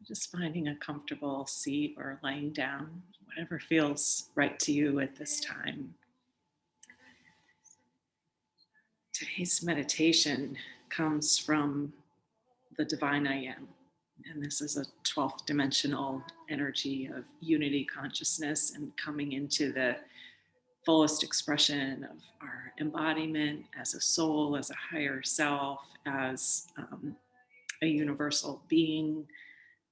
Just finding a comfortable seat or laying down, whatever feels right to you at this time. Today's meditation comes from the divine I am. And this is a 12th dimensional energy of unity consciousness and coming into the fullest expression of our embodiment as a soul, as a higher self, as a universal being,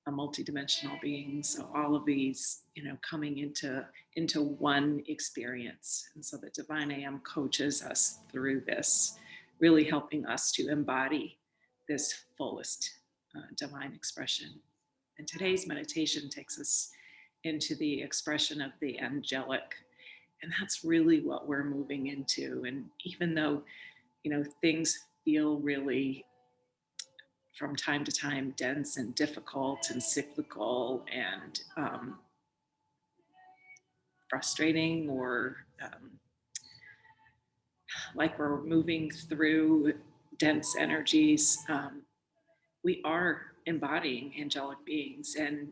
a multidimensional being. So all of these, coming into one experience. And so the divine I am coaches us through this, really helping us to embody this fullest divine expression. And today's meditation takes us into the expression of the angelic. And that's really what we're moving into. And even though, things feel really from time to time dense and difficult and cyclical and frustrating, or like we're moving through dense energies, we are embodying angelic beings. And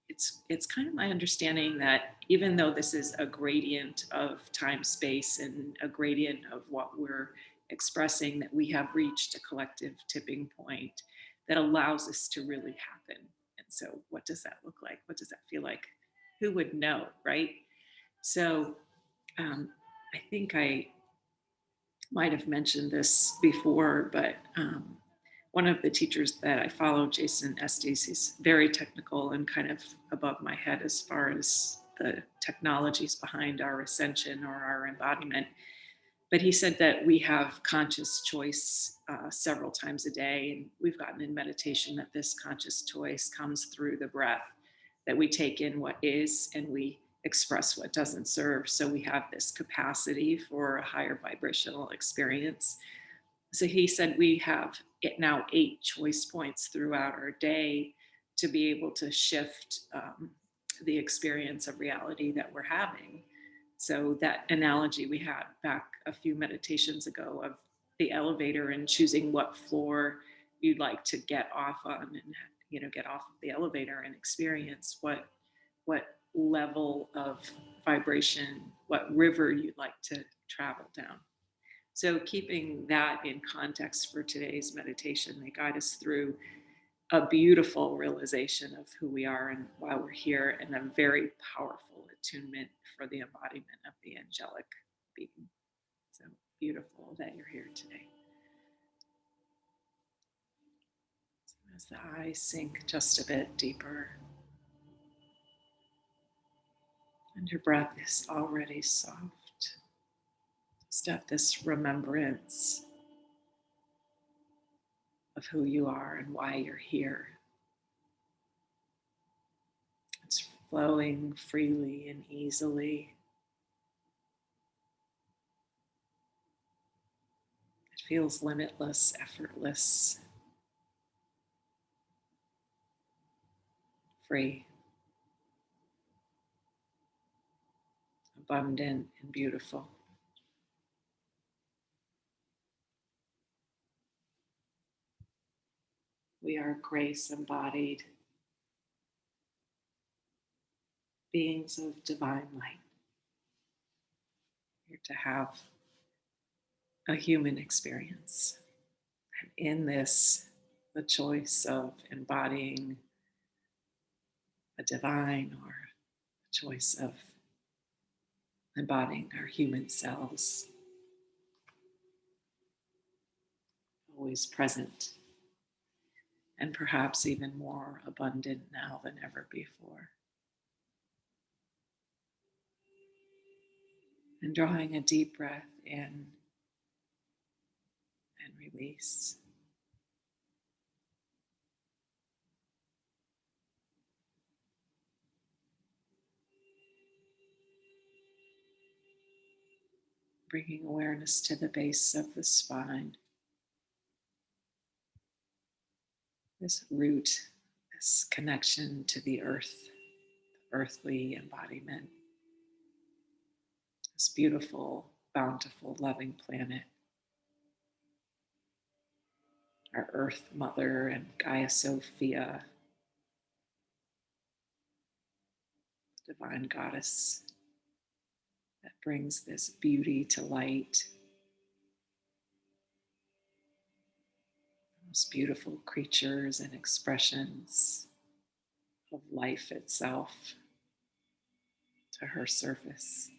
it's kind of my understanding that even though this is a gradient of time space and a gradient of what we're expressing, that we have reached a collective tipping point that allows this to really happen. And so what does that look like? What does that feel like? Who would know, right? So um, I think I might have mentioned this before, but one of the teachers that I follow, Jason Estes, he's very technical and kind of above my head as far as the technologies behind our ascension or our embodiment. But he said that we have conscious choice several times a day. And we've gotten in meditation that this conscious choice comes through the breath, that we take in what is and we express what doesn't serve. So we have this capacity for a higher vibrational experience. So he said we have it now 8 choice points throughout our day to be able to shift the experience of reality that we're having. So that analogy we had back a few meditations ago of the elevator and choosing what floor you'd like to get off on, and get off of the elevator and experience what level of vibration, what river you'd like to travel down. So, keeping that in context for today's meditation, they guide us through a beautiful realization of who we are and why we're here, and a very powerful attunement for the embodiment of the angelic being. So beautiful that you're here today. So as the eyes sink just a bit deeper, and your breath is already soft, just at this remembrance of who you are and why you're here. It's flowing freely and easily. It feels limitless, effortless, free, abundant, and beautiful. We are grace embodied beings of divine light, here to have a human experience. And in this, the choice of embodying a divine, or a choice of embodying our human selves, always present, and perhaps even more abundant now than ever before. And drawing a deep breath in and release. Bringing awareness to the base of the spine, this root, this connection to the earth, the earthly embodiment, this beautiful, bountiful, loving planet, our Earth Mother and Gaia Sophia, divine goddess that brings this beauty to light, most beautiful creatures and expressions of life itself to her surface.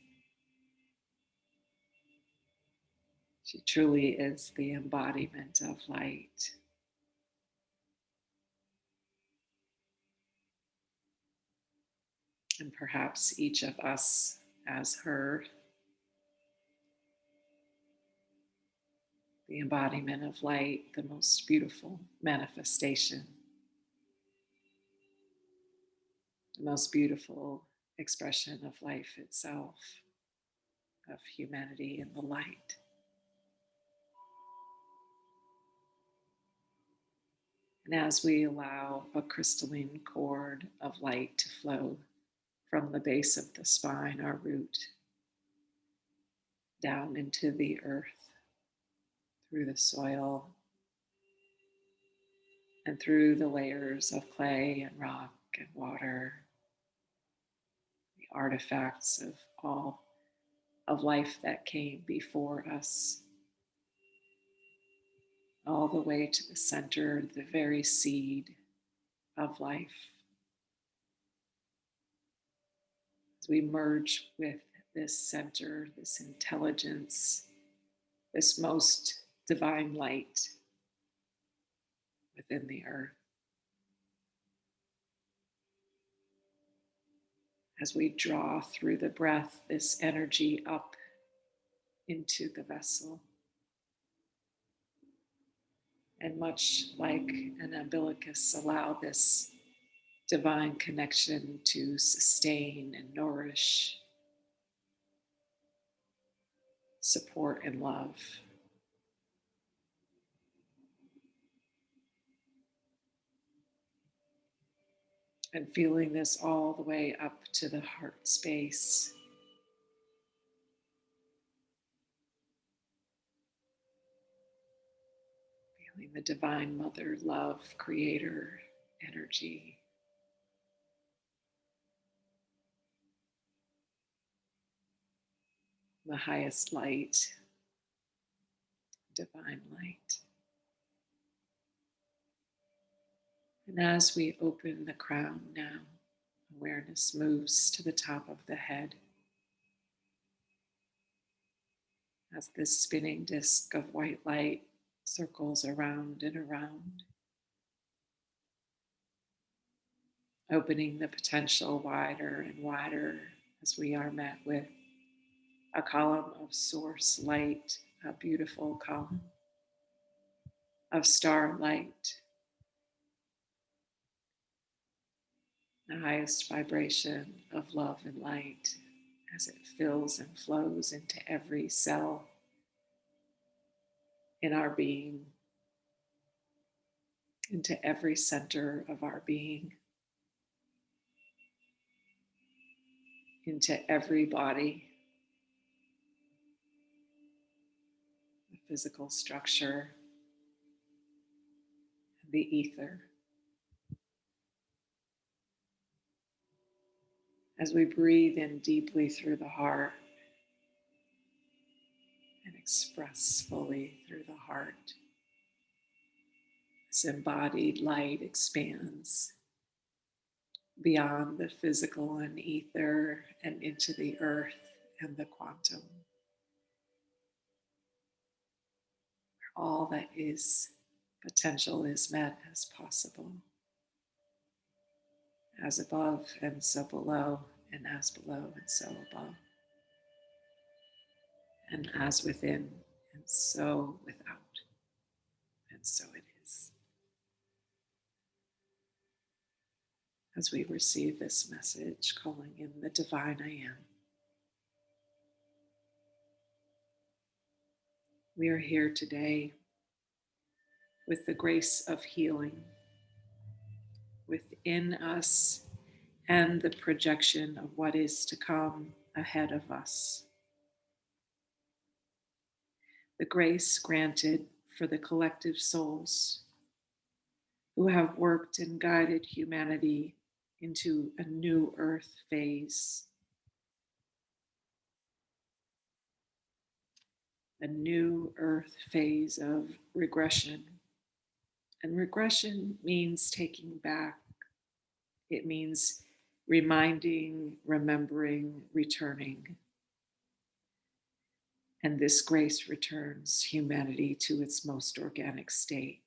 She truly is the embodiment of light. And perhaps each of us, as her, the embodiment of light, the most beautiful manifestation, the most beautiful expression of life itself, of humanity in the light. And as we allow a crystalline cord of light to flow from the base of the spine, our root, down into the earth, through the soil, and through the layers of clay and rock and water, the artifacts of all of life that came before us, all the way to the center, the very seed of life. As we merge with this center, this intelligence, this most divine light within the earth. As we draw through the breath this energy up into the vessel. And much like an umbilicus, allow this divine connection to sustain and nourish, support, and love. And feeling this all the way up to the heart space. Feeling the divine mother, love, creator, energy. The highest light, divine light. And as we open the crown now, awareness moves to the top of the head. As this spinning disk of white light circles around and around, opening the potential wider and wider as we are met with a column of source light, a beautiful column of starlight, the highest vibration of love and light as it fills and flows into every cell in our being, into every center of our being, into every body, the physical structure, the ether. As we breathe in deeply through the heart and express fully through the heart, this embodied light expands beyond the physical and ether and into the earth and the quantum. Where all that is potential is met as possible. As above and so below, and as below and so above. And as within and so without. And so it is. As we receive this message, calling in the divine I am, we are here today with the grace of healing within us and the projection of what is to come ahead of us. The grace granted for the collective souls who have worked and guided humanity into a new earth phase, a new earth phase of regression. And regression means taking back, it means reminding, remembering, returning. And this grace returns humanity to its most organic state,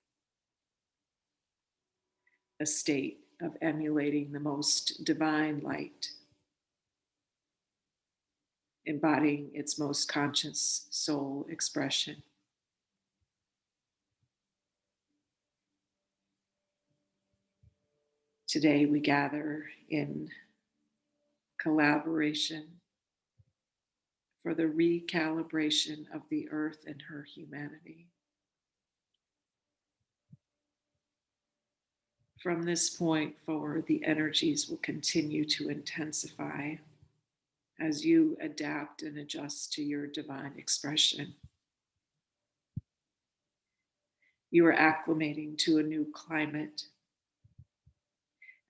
a state of emulating the most divine light, embodying its most conscious soul expression. Today we gather in collaboration for the recalibration of the earth and her humanity. From this point forward, the energies will continue to intensify as you adapt and adjust to your divine expression. You are acclimating to a new climate,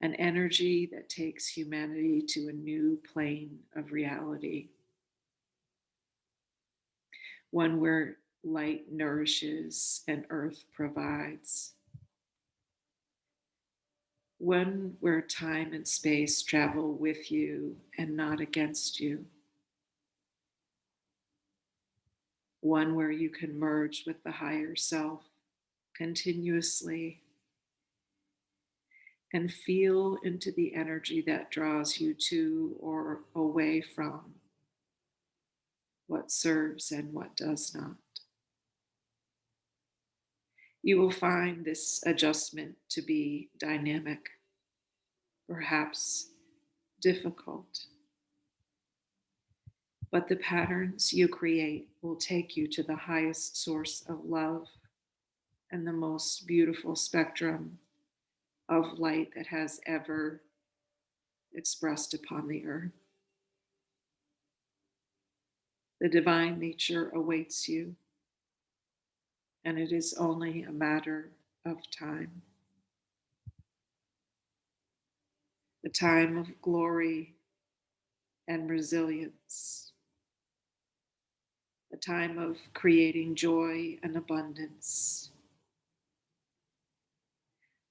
an energy that takes humanity to a new plane of reality, one where light nourishes and earth provides, one where time and space travel with you and not against you, one where you can merge with the higher self continuously and feel into the energy that draws you to or away from what serves and what does not. You will find this adjustment to be dynamic, perhaps difficult, but the patterns you create will take you to the highest source of love and the most beautiful spectrum of light that has ever expressed upon the earth. The divine nature awaits you, and it is only a matter of time. The time of glory and resilience, a time of creating joy and abundance,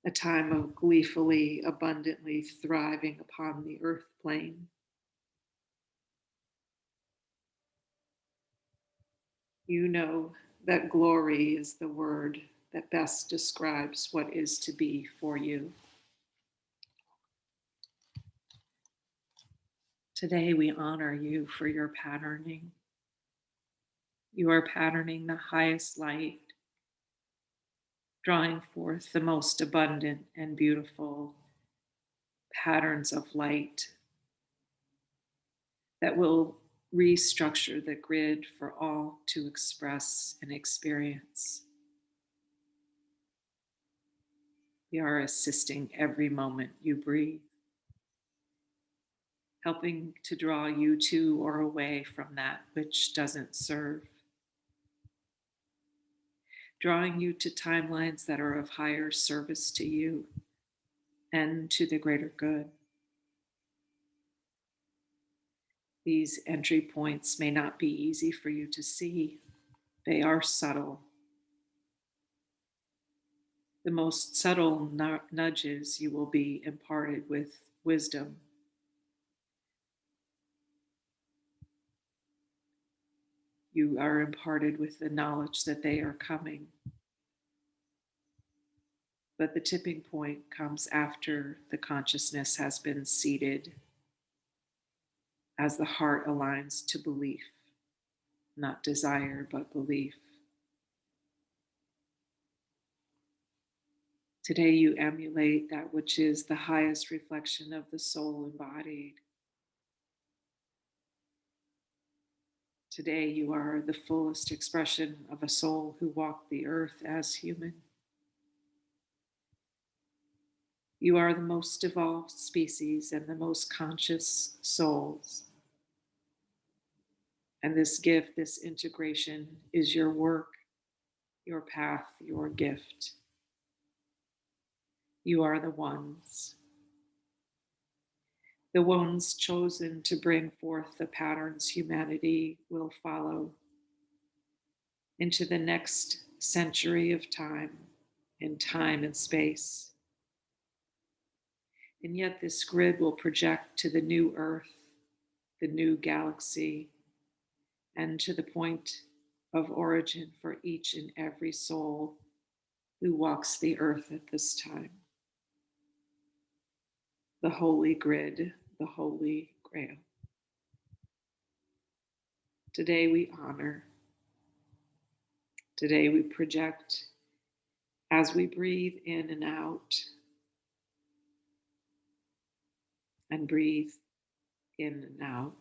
a time of gleefully, abundantly thriving upon the earth plane. You know that glory is the word that best describes what is to be for you. Today, we honor you for your patterning. You are patterning the highest light, drawing forth the most abundant and beautiful patterns of light that will restructure the grid for all to express and experience. We are assisting every moment you breathe, helping to draw you to or away from that which doesn't serve, drawing you to timelines that are of higher service to you and to the greater good. These entry points may not be easy for you to see. They are subtle. The most subtle nudges you will be imparted with wisdom. You are imparted with the knowledge that they are coming. But the tipping point comes after the consciousness has been seated as the heart aligns to belief, not desire, but belief. Today, you emulate that which is the highest reflection of the soul embodied. Today, you are the fullest expression of a soul who walked the earth as human. You are the most evolved species and the most conscious souls. And this gift, this integration, is your work, your path, your gift. You are the ones. the ones chosen to bring forth the patterns humanity will follow into the next century of time, in time and space. And yet, this grid will project to the new Earth, the new galaxy, and to the point of origin for each and every soul who walks the earth at this time. The holy grid, the holy grail. Today we honor, today we project as we breathe in and out, and breathe in and out,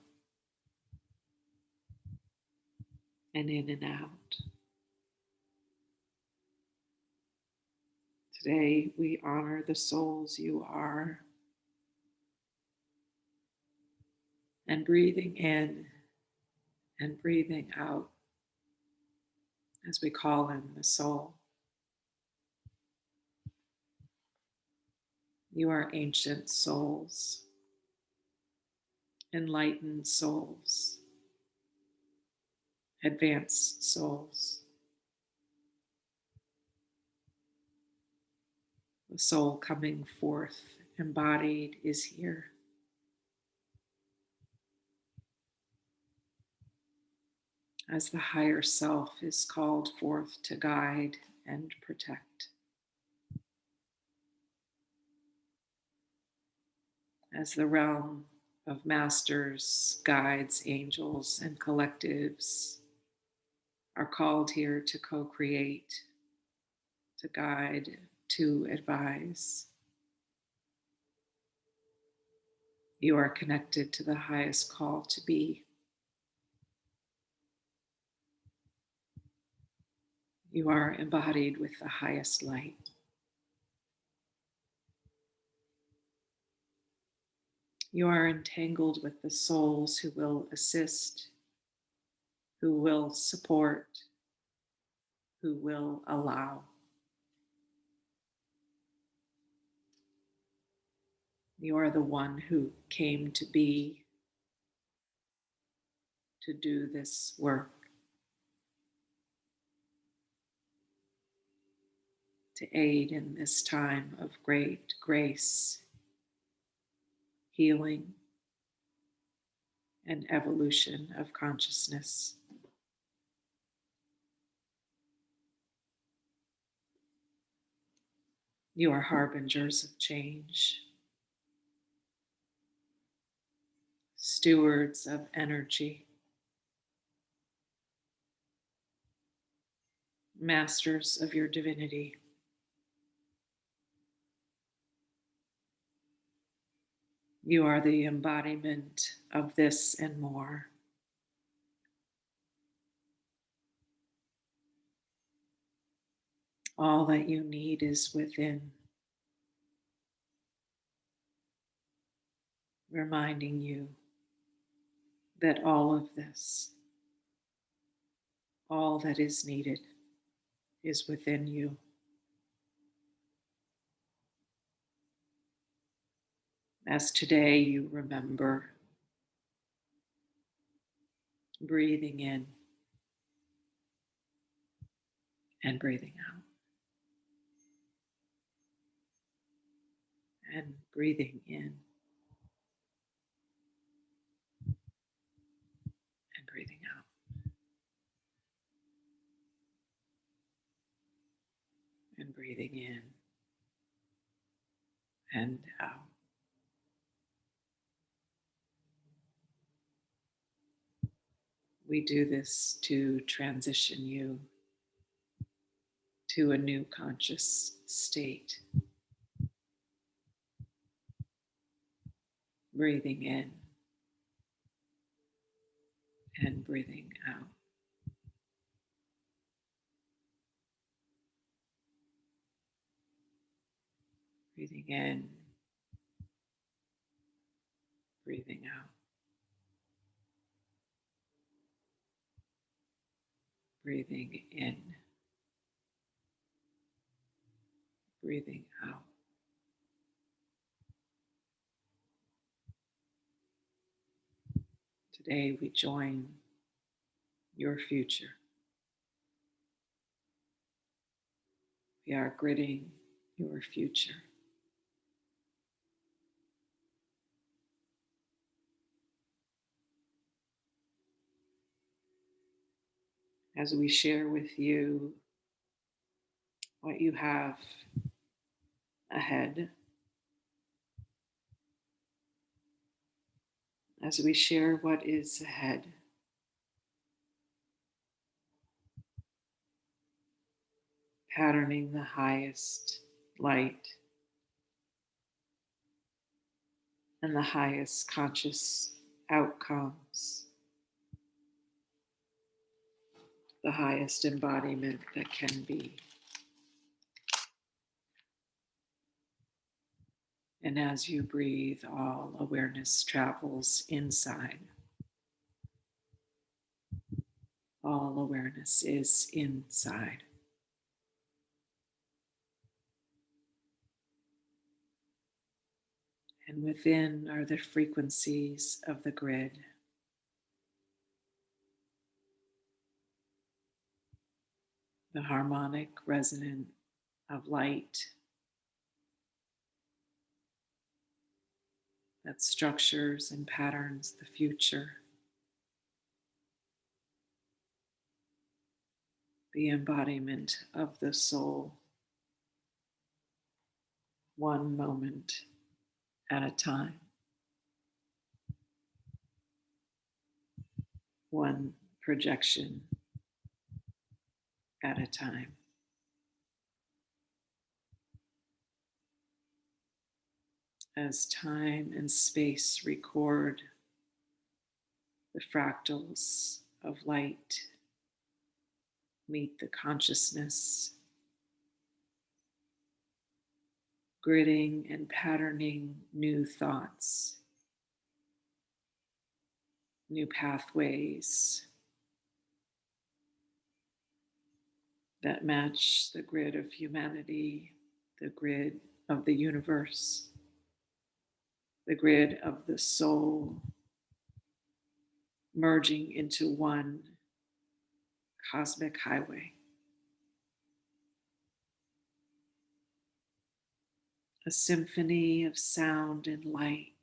and in and out. Today we honor the souls you are, and breathing in and breathing out as we call in the soul. You are ancient souls, enlightened souls, advanced souls. The soul coming forth embodied is here. As the higher self is called forth to guide and protect. As the realm of masters, guides, angels, and collectives are called here to co-create, to guide, to advise. You are connected to the highest call to be. You are embodied with the highest light. You are entangled with the souls who will assist, who will support, who will allow. You are the one who came to be, to do this work, to aid in this time of great grace, healing, and evolution of consciousness. You are harbingers of change, stewards of energy, masters of your divinity. You are the embodiment of this and more. All that you need is within, reminding you that all of this, all that is needed, is within you. As today you remember, breathing in and breathing out, and breathing in and breathing out, and breathing in and out. We do this to transition you to a new conscious state. Breathing in and breathing out. Breathing in, breathing out. Breathing in, breathing out. Today we join your future. We are gridding your future. As we share with you what you have ahead, as we share what is ahead, patterning the highest light and the highest conscious outcomes, the highest embodiment that can be. And as you breathe, all awareness travels inside. All awareness is inside. And within are the frequencies of the grid. The harmonic resonant of light that structures and patterns the future. The embodiment of the soul, one moment at a time, one projection at a time. As time and space record the fractals of light meet the consciousness, gridding and patterning new thoughts, new pathways that match the grid of humanity, the grid of the universe, the grid of the soul, merging into one cosmic highway. A symphony of sound and light,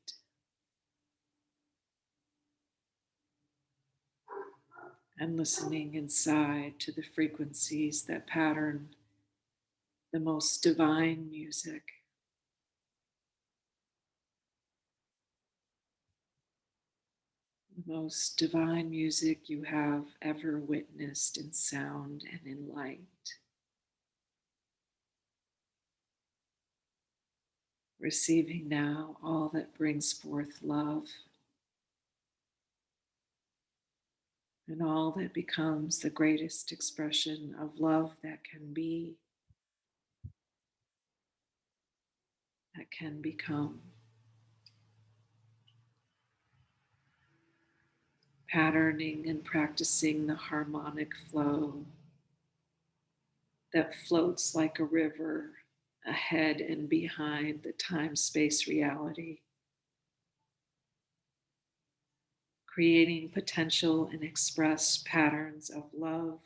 and listening inside to the frequencies that pattern the most divine music, the most divine music you have ever witnessed in sound and in light. Receiving now all that brings forth love and all that becomes the greatest expression of love that can be, that can become. Patterning and practicing the harmonic flow that floats like a river ahead and behind the time-space reality, creating potential and express patterns of love,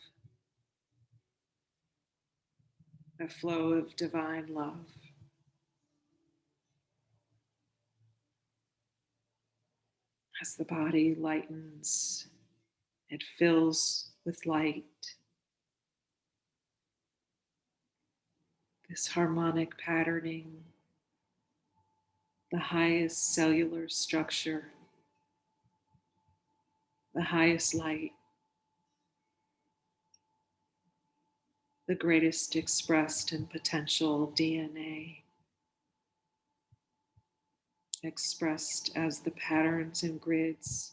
a flow of divine love. As the body lightens, it fills with light. This harmonic patterning, the highest cellular structure, the highest light, the greatest expressed and potential DNA, expressed as the patterns and grids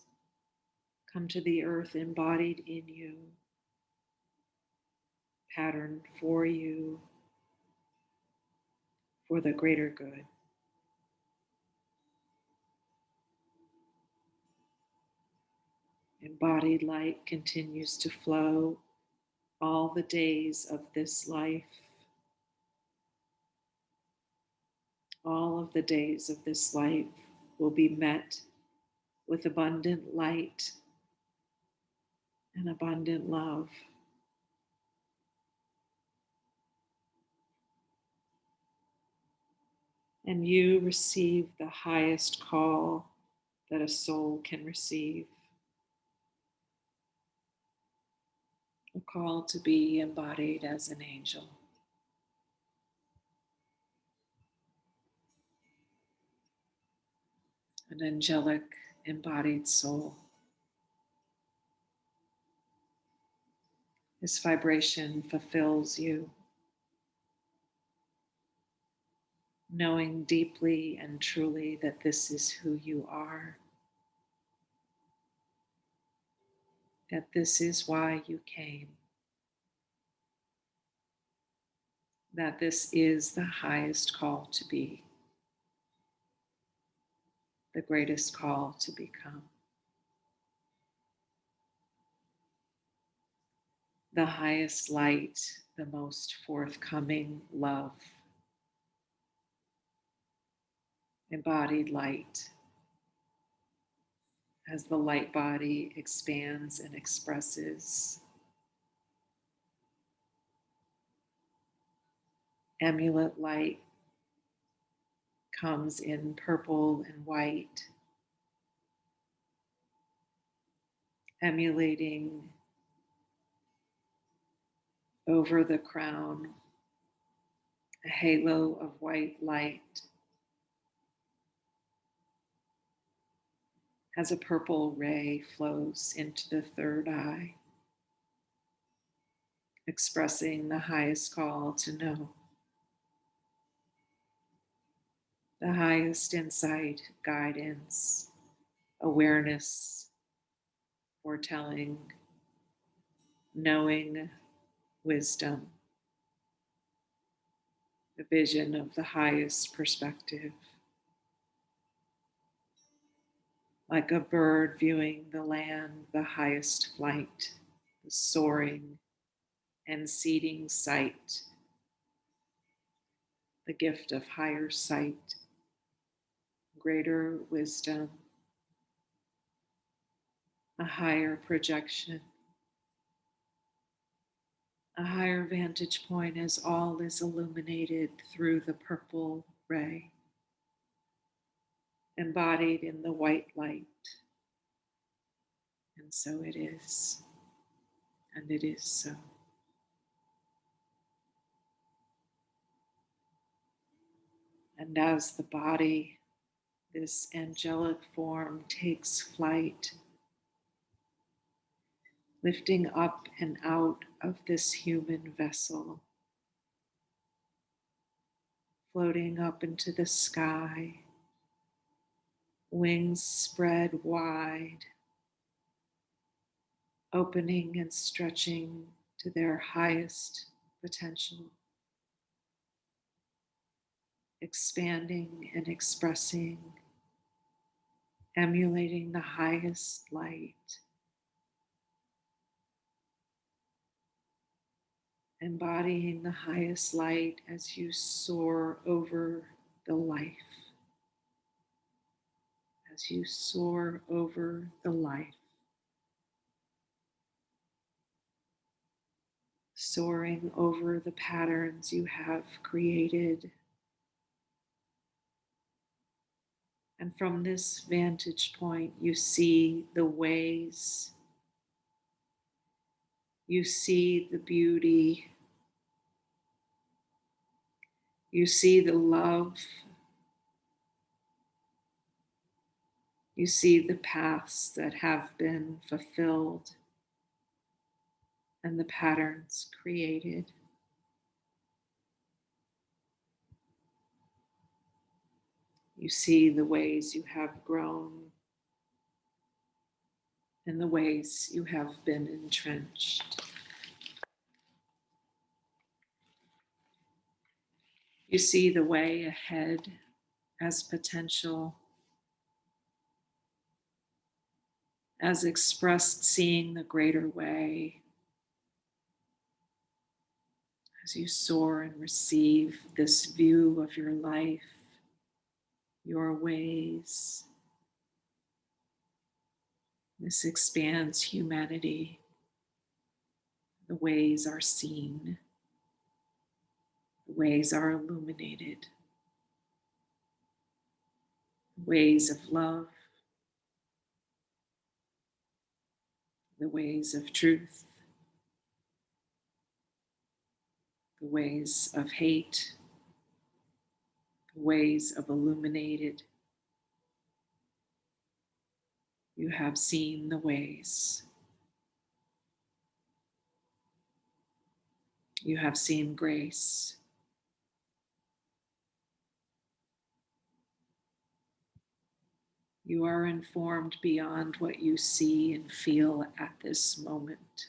come to the earth embodied in you, patterned for you, for the greater good. Embodied light continues to flow all the days of this life. All of the days of this life will be met with abundant light and abundant love. And you receive the highest call that a soul can receive, a call to be embodied as an angel. An angelic embodied soul. This vibration fulfills you, knowing deeply and truly that this is who you are, that this is why you came, that this is the highest call to be, the greatest call to become, the highest light, the most forthcoming love, embodied light, as the light body expands and expresses. Amulet light comes in purple and white, emulating over the crown a halo of white light as a purple ray flows into the third eye, expressing the highest call to know, the highest insight, guidance, awareness, foretelling, knowing, wisdom, the vision of the highest perspective. Like a bird viewing the land, the highest flight, the soaring and seeding sight, the gift of higher sight, greater wisdom, a higher projection, a higher vantage point as all is illuminated through the purple ray, embodied in the white light. And so it is, and it is so. And as the body, this angelic form, takes flight, lifting up and out of this human vessel, floating up into the sky, wings spread wide, opening and stretching to their highest potential, expanding and expressing, emulating the highest light, embodying the highest light as you soar over the life, as you soar over the life, soaring over the patterns you have created. And from this vantage point, you see the ways, you see the beauty, you see the love, you see the paths that have been fulfilled and the patterns created. You see the ways you have grown and the ways you have been entrenched. You see the way ahead as potential, as expressed, seeing the greater way, as you soar and receive this view of your life, your ways, This expands humanity. The ways are seen, the ways are illuminated, the ways of love, the ways of truth, the ways of hate, the ways of illuminated. You have seen the ways. You have seen grace. You are informed beyond what you see and feel at this moment,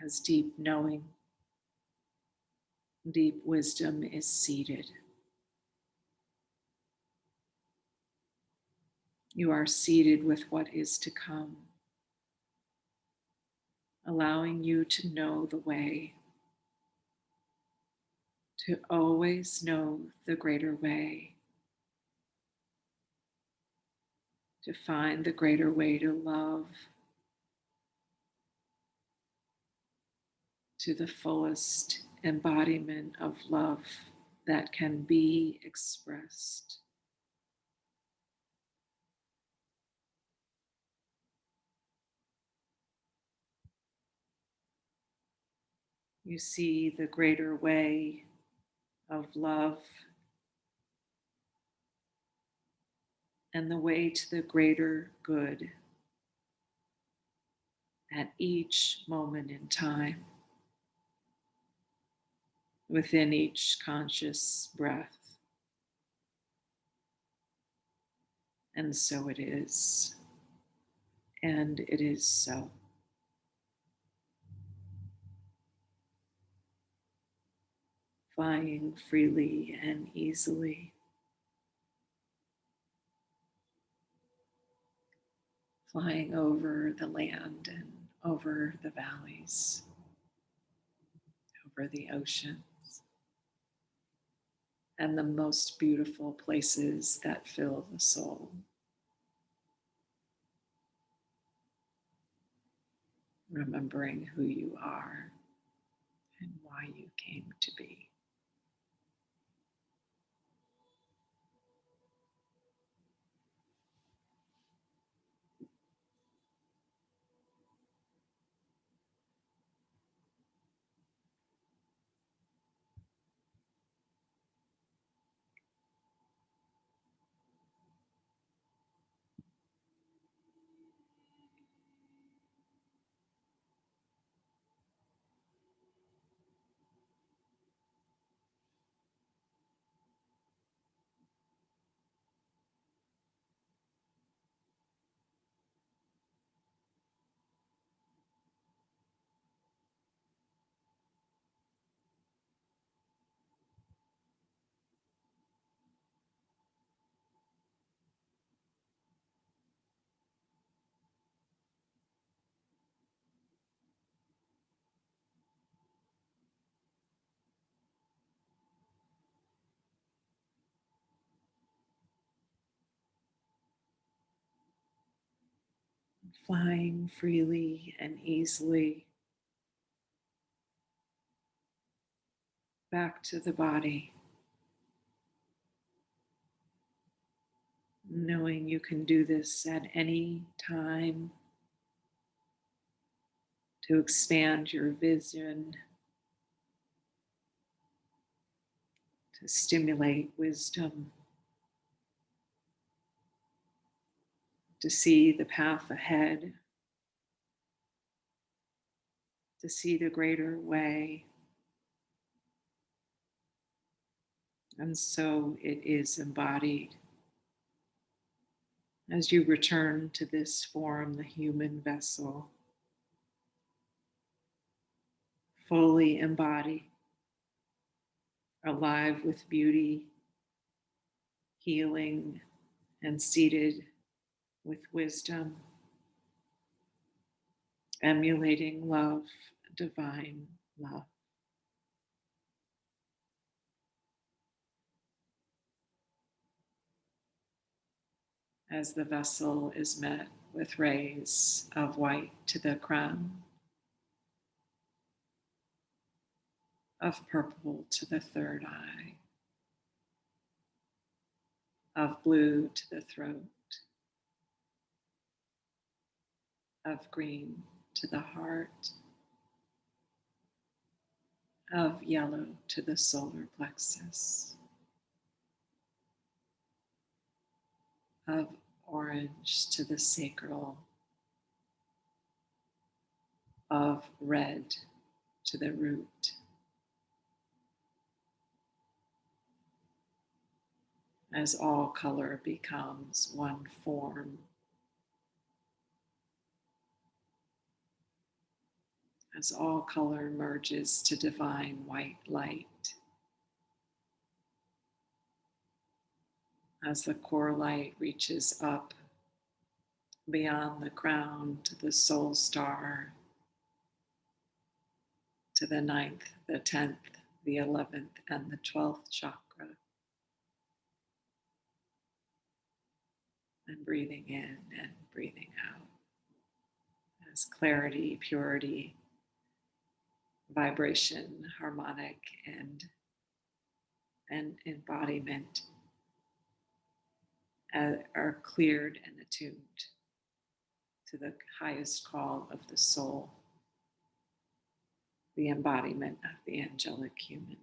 as deep knowing, deep wisdom is seated. You are seated with what is to come, allowing you to know the way, to always know the greater way, to find the greater way to love to the fullest embodiment of love that can be expressed. You see the greater way of love and the way to the greater good at each moment in time, within each conscious breath. And so it is, and it is so. Flying freely and easily, flying over the land and over the valleys, over the oceans, and the most beautiful places that fill the soul. Remembering who you are and why you came to be. Flying freely and easily back to the body, knowing you can do this at any time to expand your vision, to stimulate wisdom, to see the path ahead, to see the greater way. And so it is embodied as you return to this form, the human vessel, fully embodied, alive with beauty, healing, and seated with wisdom, emulating love, divine love. as the vessel is met with rays of white to the crown, of purple to the third eye, of blue to the throat, of green to the heart, of yellow to the solar plexus, of orange to the sacral, of red to the root, as all color becomes one form, as all color merges to divine white light, as the core light reaches up beyond the crown to the soul star, to the ninth, the 10th, the 11th, and the 12th chakra, and breathing in and breathing out as clarity, purity, vibration, harmonic, and embodiment are cleared and attuned to the highest call of the soul, the embodiment of the angelic human.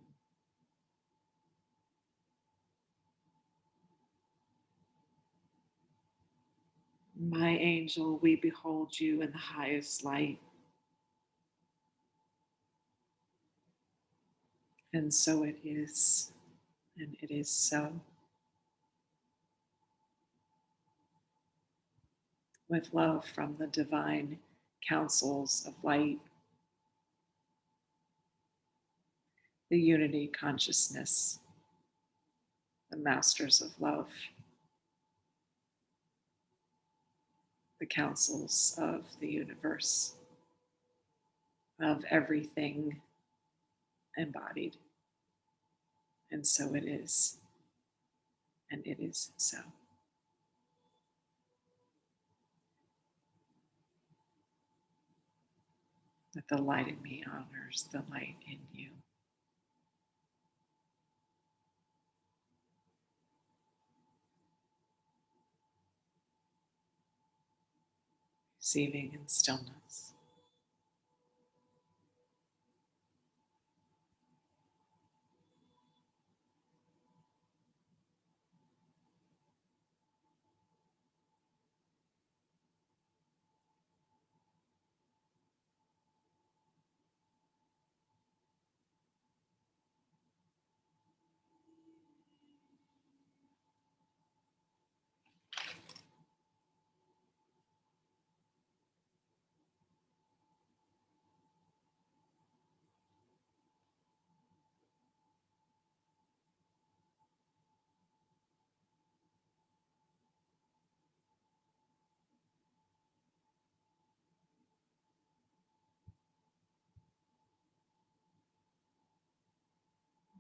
My angel, we behold you in the highest light. And so it is, and it is so. With love from the divine councils of light, the unity consciousness, the masters of love, the councils of the universe, of everything embodied. And so it is, and it is so. That the light in me honors the light in you. Receiving in stillness.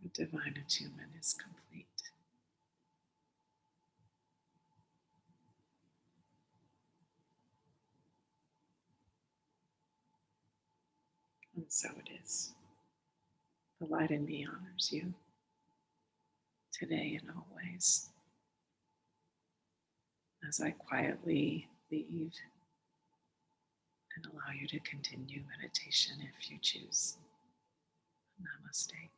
The divine attunement is complete. And so it is. The light in me honors you today and always. As I quietly leave and allow you to continue meditation if you choose. Namaste.